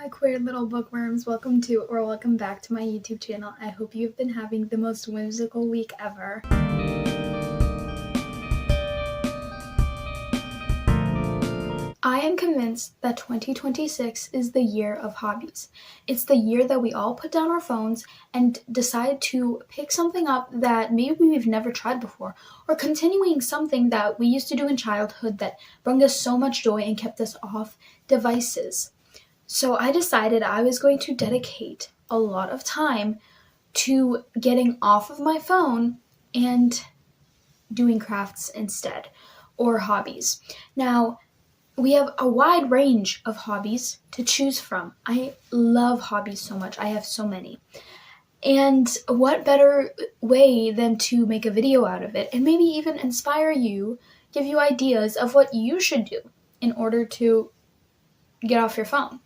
my queer little bookworms, welcome back to my YouTube channel. I hope you've been having the most whimsical week ever. I am convinced that 2026 is the year of hobbies. It's the year that we all put down our phones and decide to pick something up that maybe we've never tried before, or continuing something that we used to do in childhood that brought us so much joy and kept us off devices. So I decided I was going to dedicate a lot of time to getting off of my phone and doing crafts instead, or hobbies. Now, we have a wide range of hobbies to choose from. I love hobbies so much. I have so many. And what better way than to make a video out of it and maybe even inspire you, give you ideas of what you should do in order to get off your phone.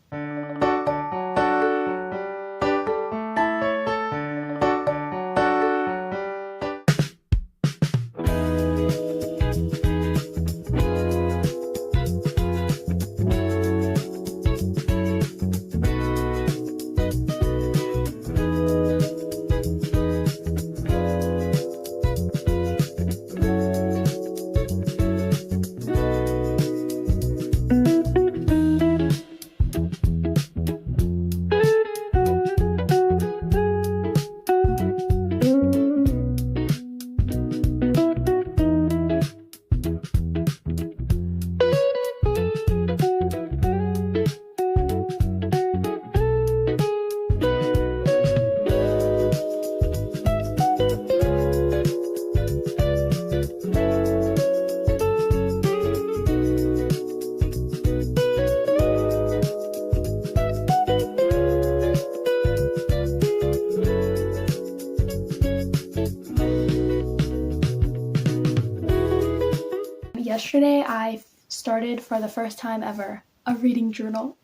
Yesterday, I started for the first time ever a reading journal,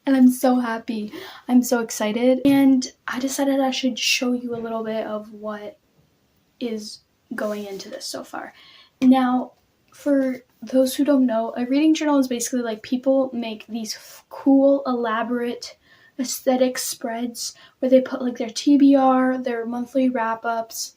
and I'm so happy. I'm so excited, and I decided I should show you a little bit of what is going into this so far. Now, for those who don't know, a reading journal is basically like people make these cool, elaborate, aesthetic spreads where they put like their TBR, their monthly wrap-ups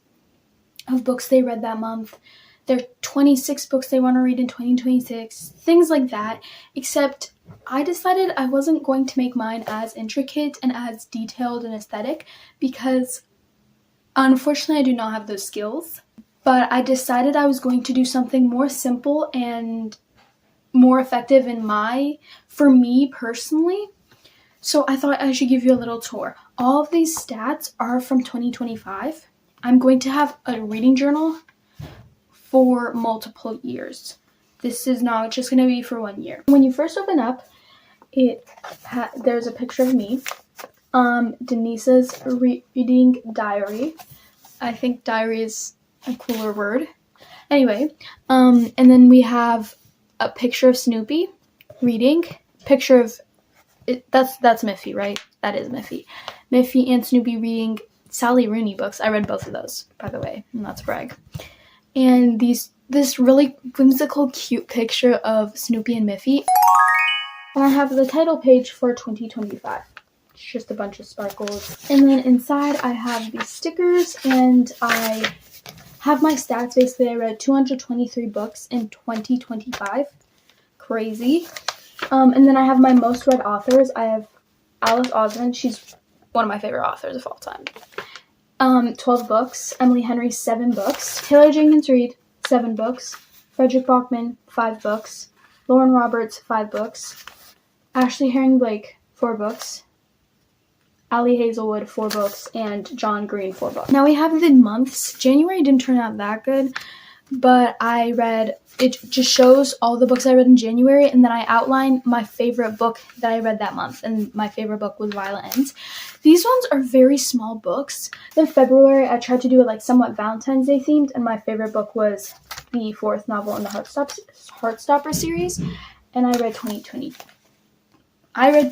of books they read that month, their 26 books they want to read in 2026, things like that, except I decided I wasn't going to make mine as intricate and as detailed and aesthetic because unfortunately I do not have those skills. But I decided I was going to do something more simple and more effective for me personally. So I thought I should give you a little tour. All of these stats are from 2025. I'm going to have a reading journal for multiple years. This is not just going to be for 1 year. When you first open up, there's a picture of me, Denisa's reading diary. I think diary is a cooler word. Anyway, and then we have a picture of Snoopy reading. Picture of it, that's Miffy, right? That is Miffy. Miffy and Snoopy reading Sally Rooney books. I read both of those, by the way, not to brag. And this really whimsical, cute picture of Snoopy and Miffy. And I have the title page for 2025. It's just a bunch of sparkles. And then inside I have these stickers, and I have my stats. Basically, I read 223 books in 2025. Crazy. And then I have my most read authors. I have Alice Osmond. She's one of my favorite authors of all time. 12 books. Emily Henry, 7 books. Taylor Jenkins Reid, 7 books. Frederick Bachman, 5 books. Lauren Roberts, 5 books. Ashley Herring Blake, 4 books. Allie Hazelwood, 4 books. And John Green, 4 books. Now we have the months. January didn't turn out that good, but it just shows all the books I read in January, and then I outline my favorite book that I read that month, and my favorite book was Violet Ends. These ones are very small books. Then February, I tried to do it like somewhat Valentine's Day themed, and my favorite book was the 4th novel in the Heartstopper series, and I read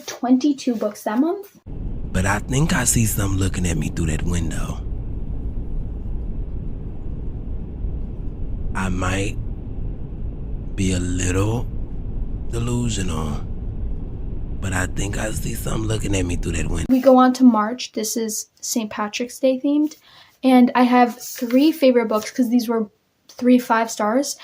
22 books that month. But I think I see something looking at me through that window. I might be a little delusional, but I think I see something looking at me through that window. We go on to March. This is St. Patrick's Day themed. And I have 3 favorite books because these were 3 5-stars.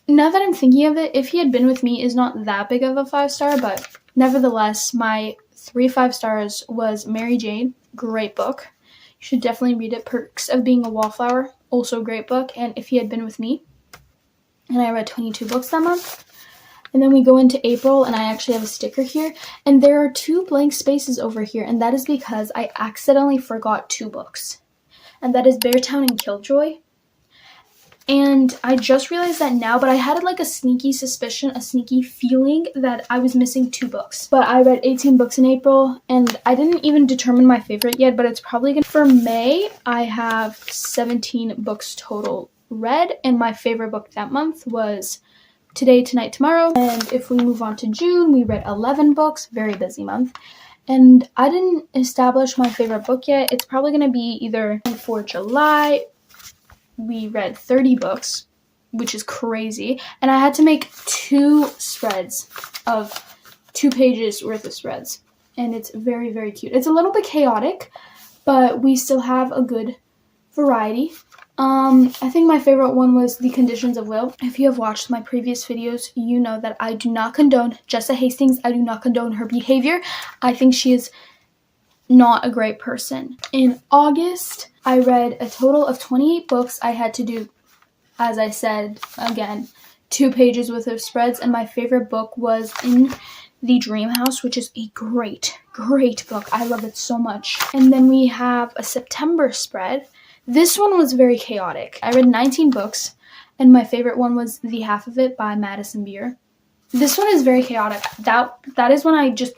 Now that I'm thinking of it, If He Had Been With Me is not that big of a 5-star, but nevertheless, my 3 5-stars was Mary Jane, great book. You should definitely read it. Perks of Being a Wallflower, also a great book. And If He Had Been With Me. And I read 22 books that month. And then we go into April, and I actually have a sticker here. And there are 2 blank spaces over here, and that is because I accidentally forgot 2 books. And that is Beartown and Killjoy. And I just realized that now, but I had like a sneaky suspicion, a sneaky feeling that I was missing 2 books. But I read 18 books in April, and I didn't even determine my favorite yet, but it's probably gonna... For May, I have 17 books total read, and my favorite book that month was Today, Tonight, Tomorrow. And if we move on to June, we read 11 books, very busy month. And I didn't establish my favorite book yet. It's probably gonna be either... For July, we read 30 books, which is crazy. And I had to make 2 spreads of 2 pages worth of spreads. And it's very, very cute. It's a little bit chaotic, but we still have a good variety. I think my favorite one was The Conditions of Will. If you have watched my previous videos, you know that I do not condone Jessa Hastings. I do not condone her behavior. I think she is not a great person. In August, I read a total of 28 books. I had to do, as I said, again, 2 pages worth of spreads, and my favorite book was In the Dream House, which is a great, great book. I love it so much. And then we have a September spread. This one was very chaotic. I read 19 books, and my favorite one was The Half of It by Madison Beer. This one is very chaotic. That is when I just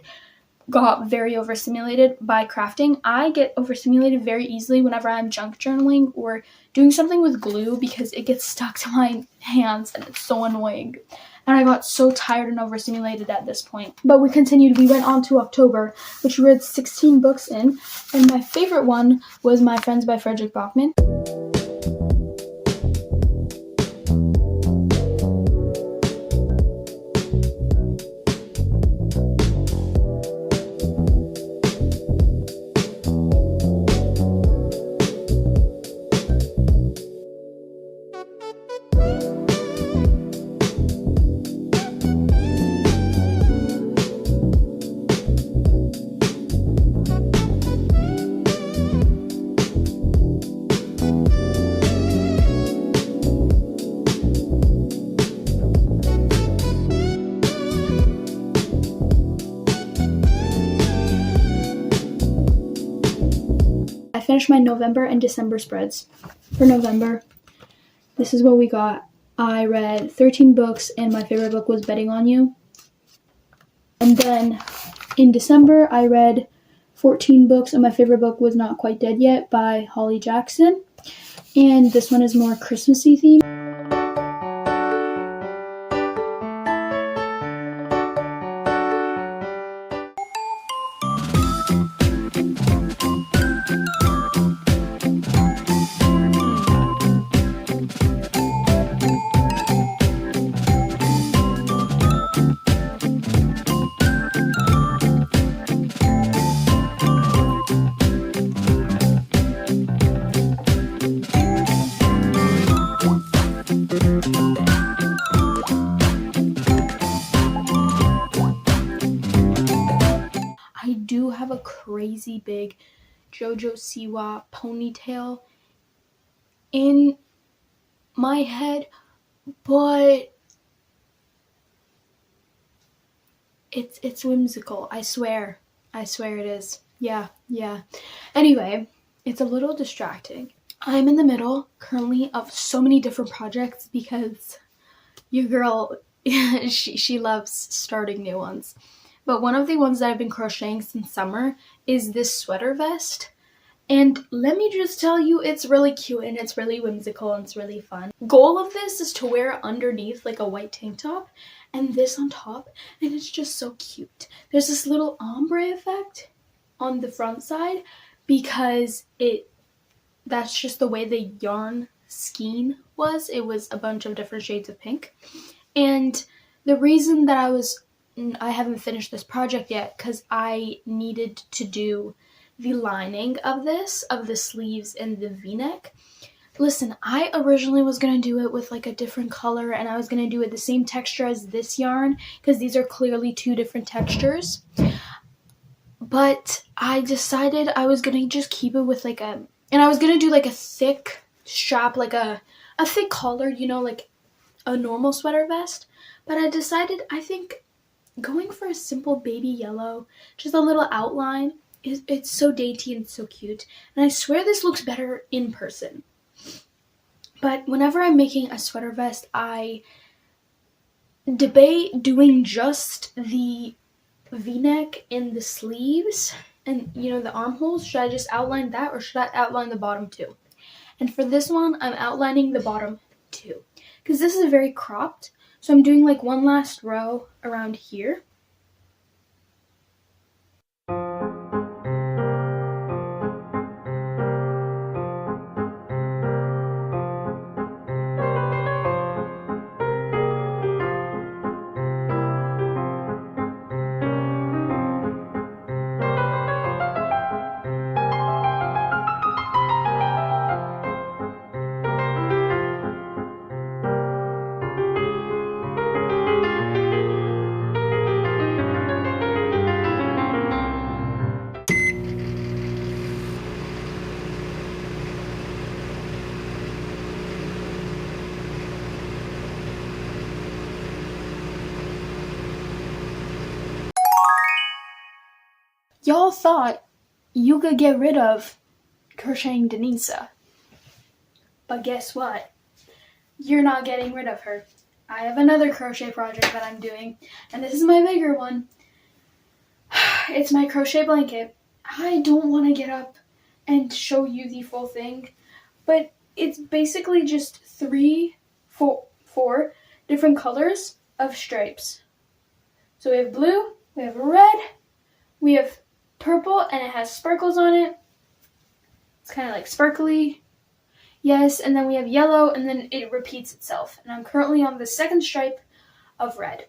got very overstimulated by crafting. I get overstimulated very easily whenever I'm junk journaling or doing something with glue because it gets stuck to my hands and it's so annoying. And I got so tired and overstimulated at this point. But we continued. We went on to October, which we read 16 books in. And my favorite one was My Friends by Frederick Bachman. Finished my November and December spreads. For November, this is what we got. I read 13 books, and my favorite book was Betting on You. And then in December, I read 14 books, and my favorite book was Not Quite Dead Yet by Holly Jackson. And this one is more Christmassy themed. Have a crazy big JoJo Siwa ponytail in my head, but it's whimsical. I swear it is. Yeah. Anyway, it's a little distracting. I'm in the middle currently of so many different projects because your girl she loves starting new ones. But one of the ones that I've been crocheting since summer is this sweater vest. And let me just tell you, it's really cute and it's really whimsical and it's really fun. Goal of this is to wear it underneath like a white tank top and this on top, and it's just so cute. There's this little ombre effect on the front side because that's just the way the yarn skein was. It was a bunch of different shades of pink. And the reason that I was I haven't finished this project yet because I needed to do the lining of the sleeves and the v-neck. Listen, I originally was going to do it with like a different color, and I was going to do it the same texture as this yarn because these are clearly two different textures. But I decided I was going to just keep it with like and I was going to do like a thick strap, like a thick collar, you know, like a normal sweater vest. But I decided, I think going for a simple baby yellow, just a little outline, it's so dainty and so cute. And I swear this looks better in person. But whenever I'm making a sweater vest, I debate doing just the v-neck in the sleeves and, you know, the armholes. Should I just outline that, or should I outline the bottom too? And for this one, I'm outlining the bottom too, because this is very cropped. So I'm doing like one last row around here. Y'all thought you could get rid of crocheting Dennisa. But guess what? You're not getting rid of her. I have another crochet project that I'm doing, and this is my bigger one. It's my crochet blanket. I don't want to get up and show you the full thing, but it's basically just four different colors of stripes. So we have blue, we have red, we have purple, and it has sparkles on it. It's kind of like sparkly. Yes, and then we have yellow, and then it repeats itself. And I'm currently on the second stripe of red.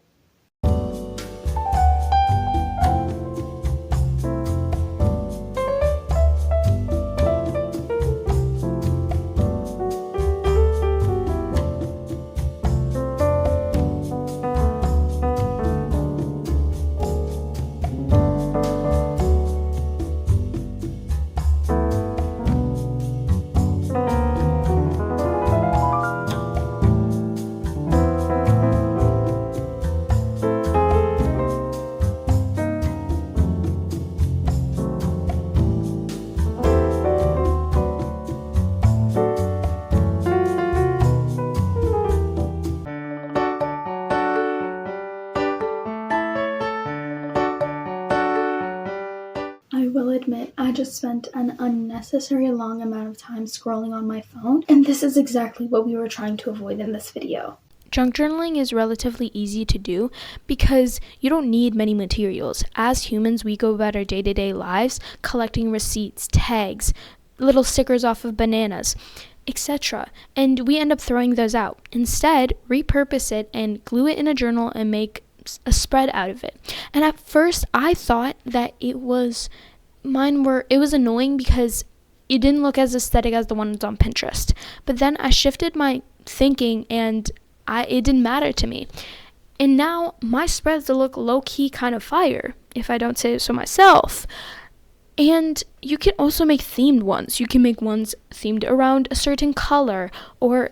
I will admit, I just spent an unnecessary long amount of time scrolling on my phone, and this is exactly what we were trying to avoid in this video. Junk journaling is relatively easy to do because you don't need many materials. As humans, we go about our day-to-day lives collecting receipts, tags, little stickers off of bananas, etc. And we end up throwing those out. Instead, repurpose it and glue it in a journal and make a spread out of it. And at first, I thought that it was annoying because it didn't look as aesthetic as the ones on Pinterest. But then I shifted my thinking and it didn't matter to me. And now my spreads look low-key kind of fire, if I don't say so myself. And you can also make themed ones. You can make ones themed around a certain color, or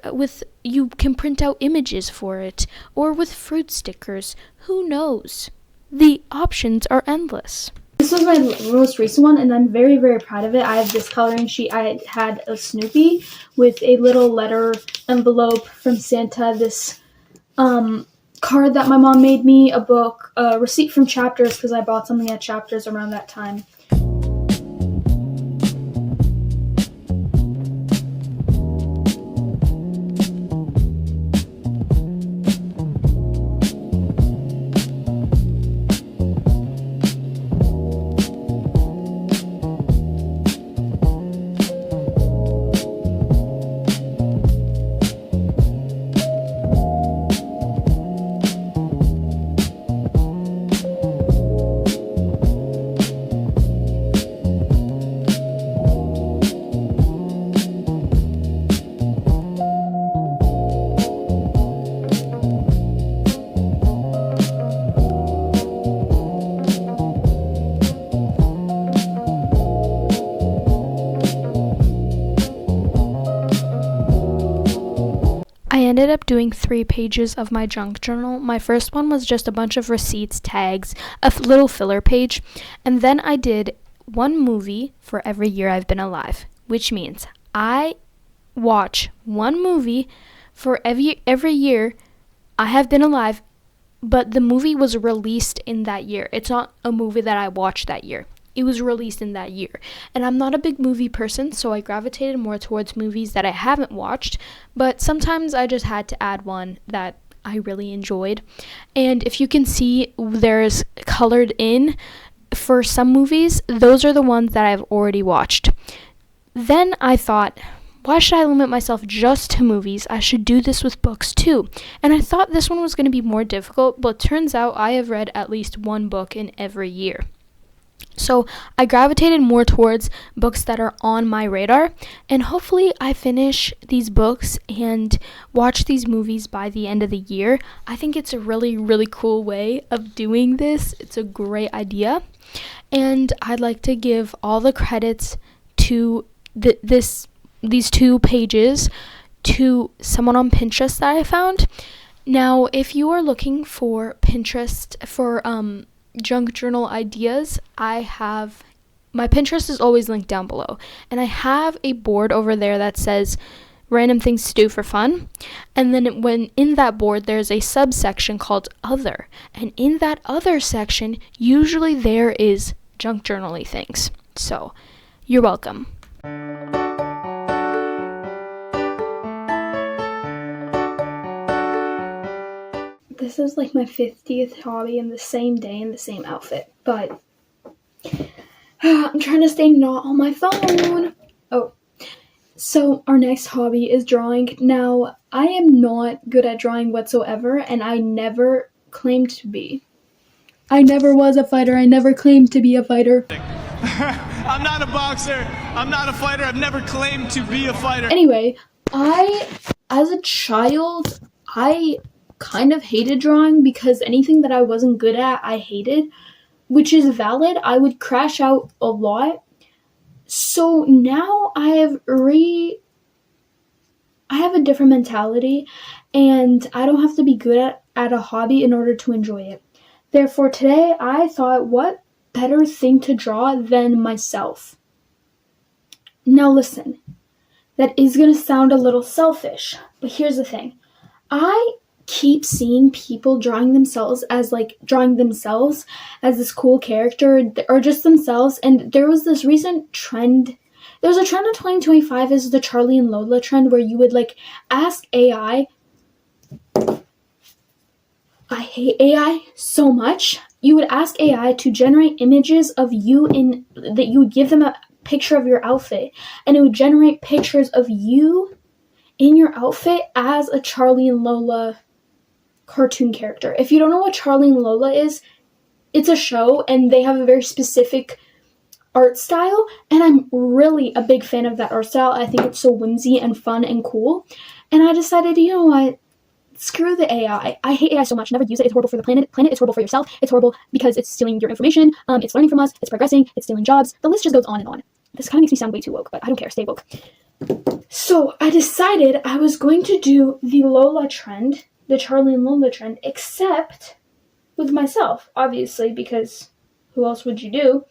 you can print out images for it, or with fruit stickers. Who knows? The options are endless. This was my most recent one, and I'm very, very proud of it. I have this coloring sheet. I had a Snoopy with a little letter envelope from Santa, this card that my mom made me, a book, a receipt from Chapters because I bought something at Chapters around that time. ended up doing 3 pages of my junk journal. My first one was just a bunch of receipts, tags, a little filler page, and then I did 1 movie for every year I've been alive, which means I watch 1 movie for every year I have been alive, but the movie was released in that year. It's not a movie that I watched that year. It was released in that year. And I'm not a big movie person, so I gravitated more towards movies that I haven't watched, but sometimes I just had to add one that I really enjoyed. And if you can see, there's colored in for some movies. Those are the ones that I've already watched. Then I thought, why should I limit myself just to movies? I should do this with books too. And I thought this one was going to be more difficult, but turns out I have read at least 1 book in every year. So I gravitated more towards books that are on my radar, and hopefully I finish these books and watch these movies by the end of the year. I think it's a really, really cool way of doing this. It's a great idea, and I'd like to give all the credits to these 2 pages to someone on Pinterest that I found. Now, if you are looking for Pinterest for junk journal ideas, my Pinterest is always linked down below, and I have a board over there that says random things to do for fun, and then when in that board there's a subsection called other, and in that other section usually there is junk journal-y things. So you're welcome. This is like my 50th hobby in the same day in the same outfit, but I'm trying to stay not on my phone. Oh, so our next hobby is drawing. Now, I am not good at drawing whatsoever, and I never claimed to be. I never was a fighter. I never claimed to be a fighter. I'm not a boxer. I'm not a fighter. I've never claimed to be a fighter. Anyway, as a child, I kind of hated drawing because anything that I wasn't good at, I hated, which is valid. I would crash out a lot. So now I have a different mentality, and I don't have to be good at a hobby in order to enjoy it. Therefore, today I thought, what better thing to draw than myself? Now listen, that is going to sound a little selfish, but here's the thing. I keep seeing people drawing themselves as this cool character, or just themselves, and there was this recent trend. There's a trend in 2025 is the Charlie and Lola trend, where you would ask AI. I hate AI so much. You would ask AI to generate images of you that you would give them a picture of your outfit, and it would generate pictures of you in your outfit as a Charlie and Lola cartoon character. If you don't know what Charlie and Lola is, it's a show, and they have a very specific art style, and I'm really a big fan of that art style. I think it's so whimsy and fun and cool, and I decided, you know what, screw the AI. I hate AI so much. Never use it. It's horrible for the planet. It's horrible for yourself. It's horrible because it's stealing your information. It's learning from us. It's progressing. It's stealing jobs. The list just goes on and on. This kind of makes me sound way too woke, but I don't care. Stay woke. So I decided I was going to do the Lola trend, the Charlie and Lola trend, except with myself, obviously, because who else would you do?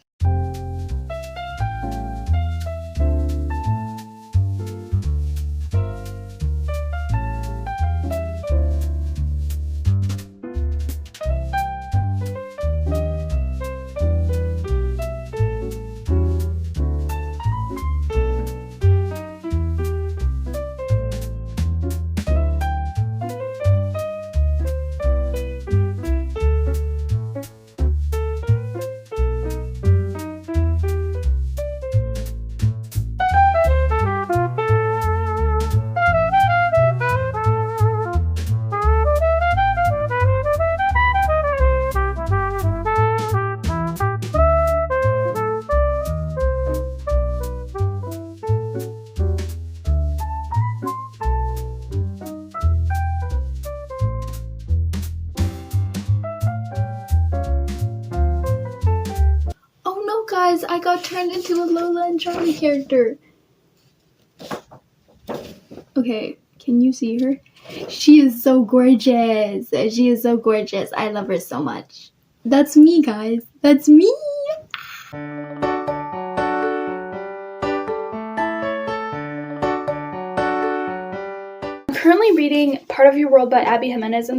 Guys, I got turned into a Lola and Charlie character. Okay, Can you see her? She is so gorgeous. She is so gorgeous. I love her so much. That's me, guys. That's me. I'm currently reading Part of Your World by Abby Jimenez, and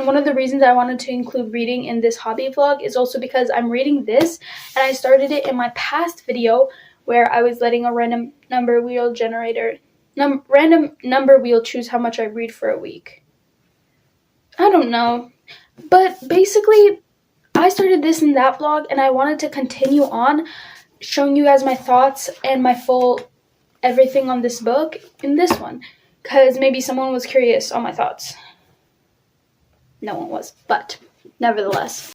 one of the reasons I wanted to include reading in this hobby vlog is also because I'm reading this, and I started it in my past video where I was letting a random number wheel choose how much I read for a week. I don't know, but basically I started this in that vlog, and I wanted to continue on showing you guys my thoughts and my full everything on this book in this one, because maybe someone was curious on my thoughts. No one was, but nevertheless.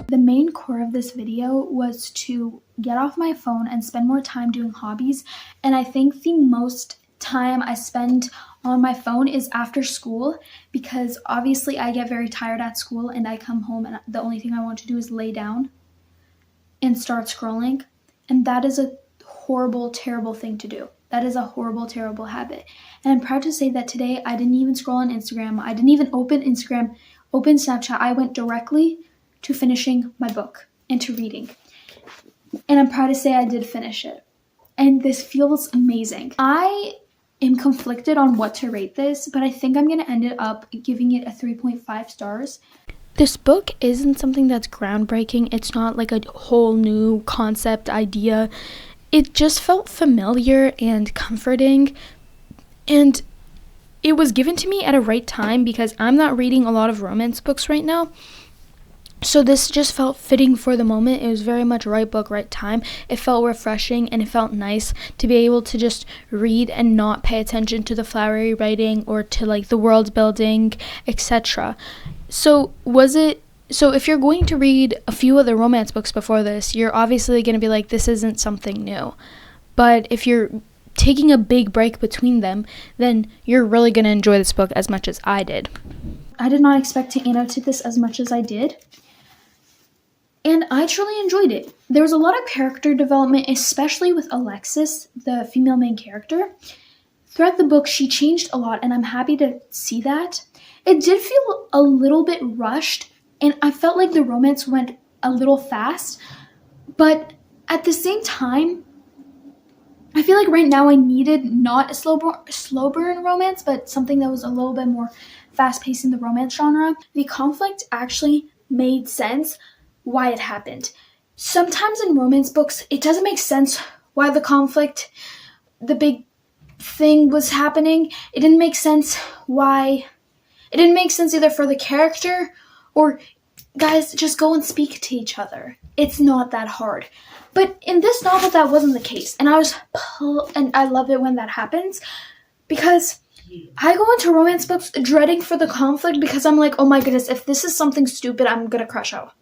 The main core of this video was to get off my phone and spend more time doing hobbies, and I think the most time I spend on my phone is after school, because obviously I get very tired at school and I come home and the only thing I want to do is lay down and start scrolling, and that is a horrible, terrible thing to do. That is a horrible, terrible habit. And I'm proud to say that today I didn't even scroll on Instagram. I didn't even open Snapchat. I went directly to finishing my book and to reading. And I'm proud to say I did finish it. And this feels amazing. I am conflicted on what to rate this, but I think I'm going to end it up giving it a 3.5 stars. This book isn't something that's groundbreaking. It's not like a whole new concept idea. It just felt familiar and comforting, and it was given to me at a right time because I'm not reading a lot of romance books right now. So this just felt fitting for the moment. It was very much right book, right time. It felt refreshing, and it felt nice to be able to just read and not pay attention to the flowery writing or to like the world building, etc. So if you're going to read a few other romance books before this, you're obviously going to be like, this isn't something new. But if you're taking a big break between them, then you're really going to enjoy this book as much as I did. I did not expect to annotate this as much as I did, and I truly enjoyed it. There was a lot of character development, especially with Alexis, the female main character. Throughout the book, she changed a lot, and I'm happy to see that. It did feel a little bit rushed, and I felt like the romance went a little fast, but at the same time, I feel like right now I needed not a slow burn romance, but something that was a little bit more fast-paced in the romance genre. The conflict actually made sense why it happened. Sometimes in romance books, it doesn't make sense why the big thing was happening. It didn't make sense either for the character or, guys, just go and speak to each other. It's not that hard. But in this novel, that wasn't the case. And I love it when that happens, because I go into romance books dreading for the conflict because I'm like, oh my goodness, if this is something stupid, I'm gonna crush out.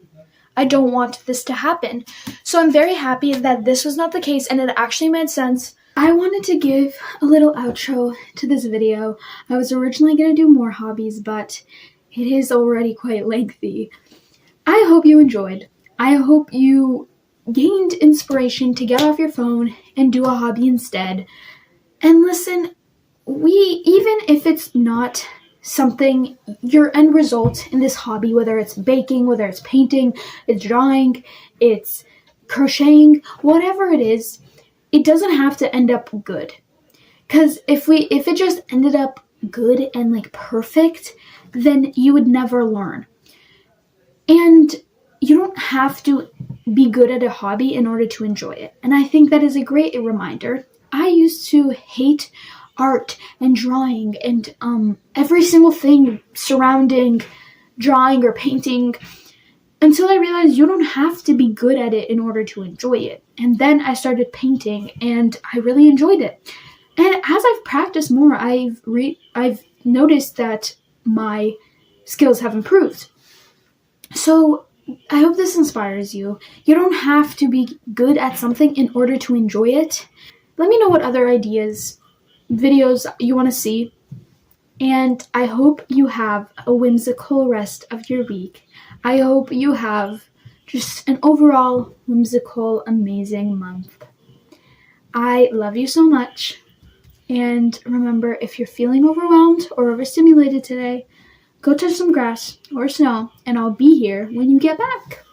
I don't want this to happen. So I'm very happy that this was not the case and it actually made sense. I wanted to give a little outro to this video. I was originally gonna do more hobbies, but it is already quite lengthy. I hope you enjoyed. I hope you gained inspiration to get off your phone and do a hobby instead. And listen, even if it's not something, your end result in this hobby, whether it's baking, whether it's painting, it's drawing, it's crocheting, whatever it is, it doesn't have to end up good. Because if it just ended up good and like perfect, then you would never learn. And you don't have to be good at a hobby in order to enjoy it. And I think that is a great reminder. I used to hate art and drawing and every single thing surrounding drawing or painting until I realized you don't have to be good at it in order to enjoy it. And then I started painting and I really enjoyed it. And as I've practiced more, I've noticed that my skills have improved. So I hope this inspires you. You don't have to be good at something in order to enjoy it. Let me know what other ideas, videos you want to see. And I hope you have a whimsical rest of your week. I hope you have just an overall whimsical, amazing month. I love you so much. And remember, if you're feeling overwhelmed or overstimulated today, go touch some grass or snow, and I'll be here when you get back.